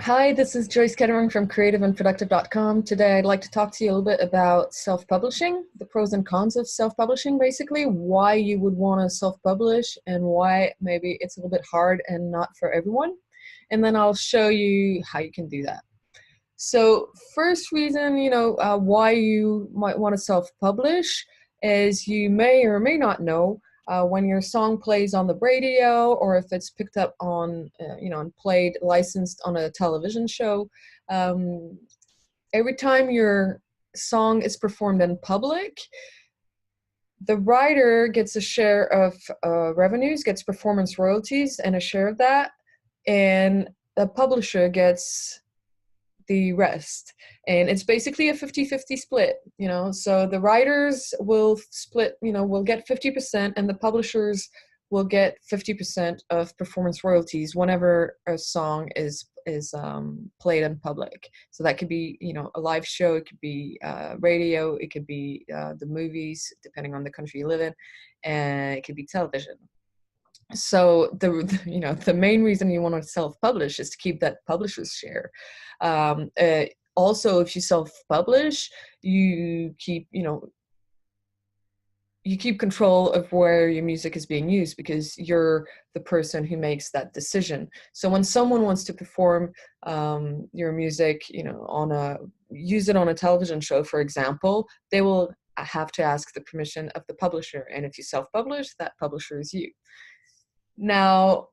Hi, this is Joyce Kettering from creativeandproductive.com. Today, I'd like to talk to you a little bit about self-publishing, the pros and cons of self-publishing, basically, why you would want to self-publish and why maybe it's a little bit hard and not for everyone. And then I'll show you how you can do that. So first reason, why you might want to self-publish is you may or may not know when your song plays on the radio or if it's picked up on, and played, licensed on a television show. Um, every time your song is performed in public, the writer gets a share of revenues, gets performance royalties and a share of that, and the publisher gets the rest. And it's basically a 50-50 split, so the writers will split, will get 50% and the publishers will get 50% of performance royalties whenever a song is played in public. So that could be, a live show, it could be radio, it could be the movies, depending on the country you live in, and it could be television. So the main reason you want to self-publish is to keep that publisher's share. Also, if you self-publish, you keep control of where your music is being used because you're the person who makes that decision. So when someone wants to perform your music, use it on a television show, for example, they will have to ask the permission of the publisher. And if you self-publish, that publisher is you. Now,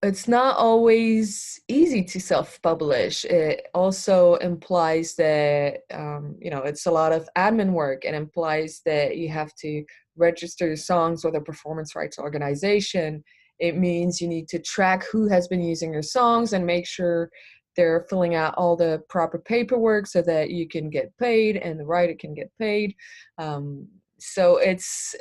it's not always easy to self-publish. It also implies that, it's a lot of admin work. It implies that you have to register your songs with a performance rights organization. It means you need to track who has been using your songs and make sure they're filling out all the proper paperwork so that you can get paid and the writer can get paid. So it's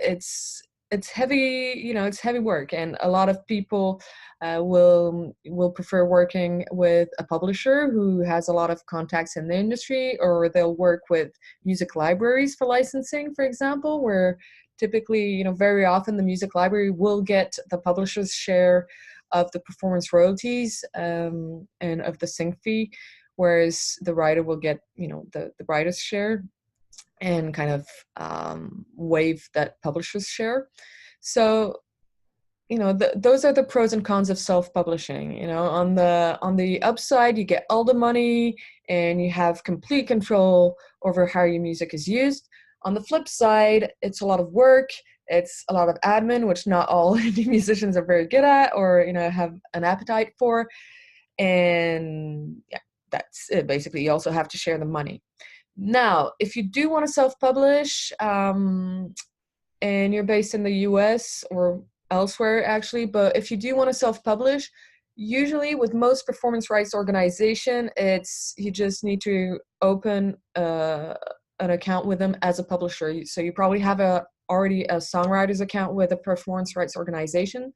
heavy, it's heavy work, and a lot of people will prefer working with a publisher who has a lot of contacts in the industry, or they'll work with music libraries for licensing, for example, where typically, very often the music library will get the publisher's share of the performance royalties and of the sync fee, whereas the writer will get, the writer's share and kind of waive that publisher's share. So, those are the pros and cons of self-publishing. On the upside, you get all the money and you have complete control over how your music is used. On the flip side, it's a lot of work. It's a lot of admin, which not all indie musicians are very good at or, have an appetite for. And yeah, that's it. Basically, you also have to share the money. Now, if you do want to self-publish and you're based in the US or elsewhere, actually, but if you do want to self-publish, usually with most performance rights organization, you just need to open an account with them as a publisher. So you probably have already a songwriter's account with a performance rights organization.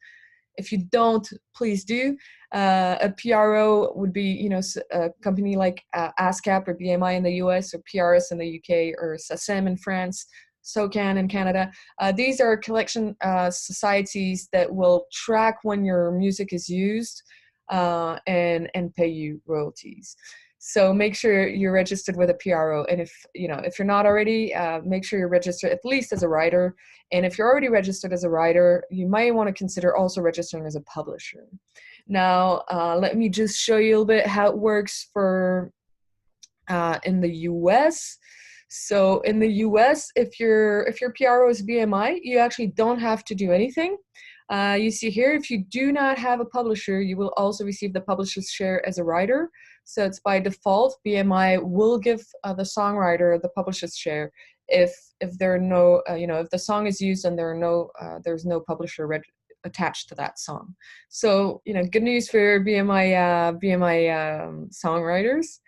If you don't, please do. A PRO would be, a company like ASCAP or BMI in the US, or PRS in the UK, or SACEM in France, SOCAN in Canada. These are collection societies that will track when your music is used and pay you royalties. So make sure you're registered with a PRO, and if you're not already, make sure you're registered at least as a writer. And if you're already registered as a writer, you might want to consider also registering as a publisher. Now, let me just show you a little bit how it works for in the US. So in the US, if your PRO is BMI, you actually don't have to do anything. You see here, if you do not have a publisher, you will also receive the publisher's share as a writer. So it's by default, BMI will give the songwriter the publisher's share if there are no, if the song is used and there's no publisher attached to that song. So, good news for BMI songwriters.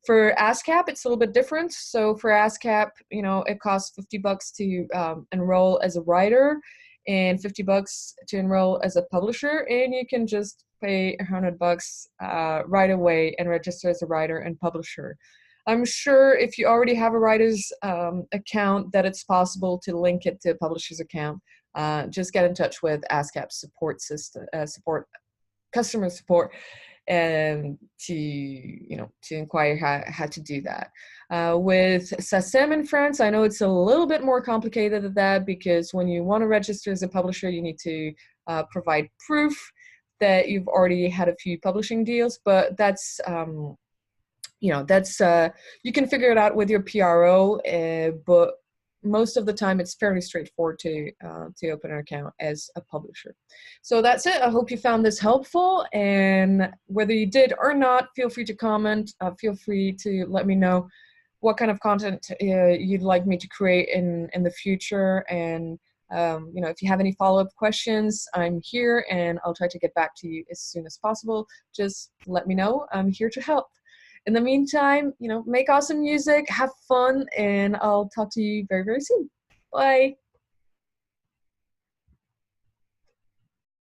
For ASCAP, it's a little bit different. So for ASCAP, it costs $50 to enroll as a writer and $50 to enroll as a publisher, and you can just pay $100 right away and register as a writer and publisher. I'm sure if you already have a writer's account that it's possible to link it to a publisher's account. Just get in touch with ASCAP customer support, and to inquire how to do that. With SACEM in France, I know it's a little bit more complicated than that, because when you want to register as a publisher, you need to provide proof that you've already had a few publishing deals, but that's you can figure it out with your PRO, but most of the time it's fairly straightforward to open an account as a publisher. So that's it. I hope you found this helpful, and whether you did or not, feel free to comment. Feel free to let me know what kind of content you'd like me to create in the future, and if you have any follow-up questions, I'm here and I'll try to get back to you as soon as possible. Just let me know. I'm here to help. In the meantime, make awesome music, have fun, and I'll talk to you very, very soon. Bye.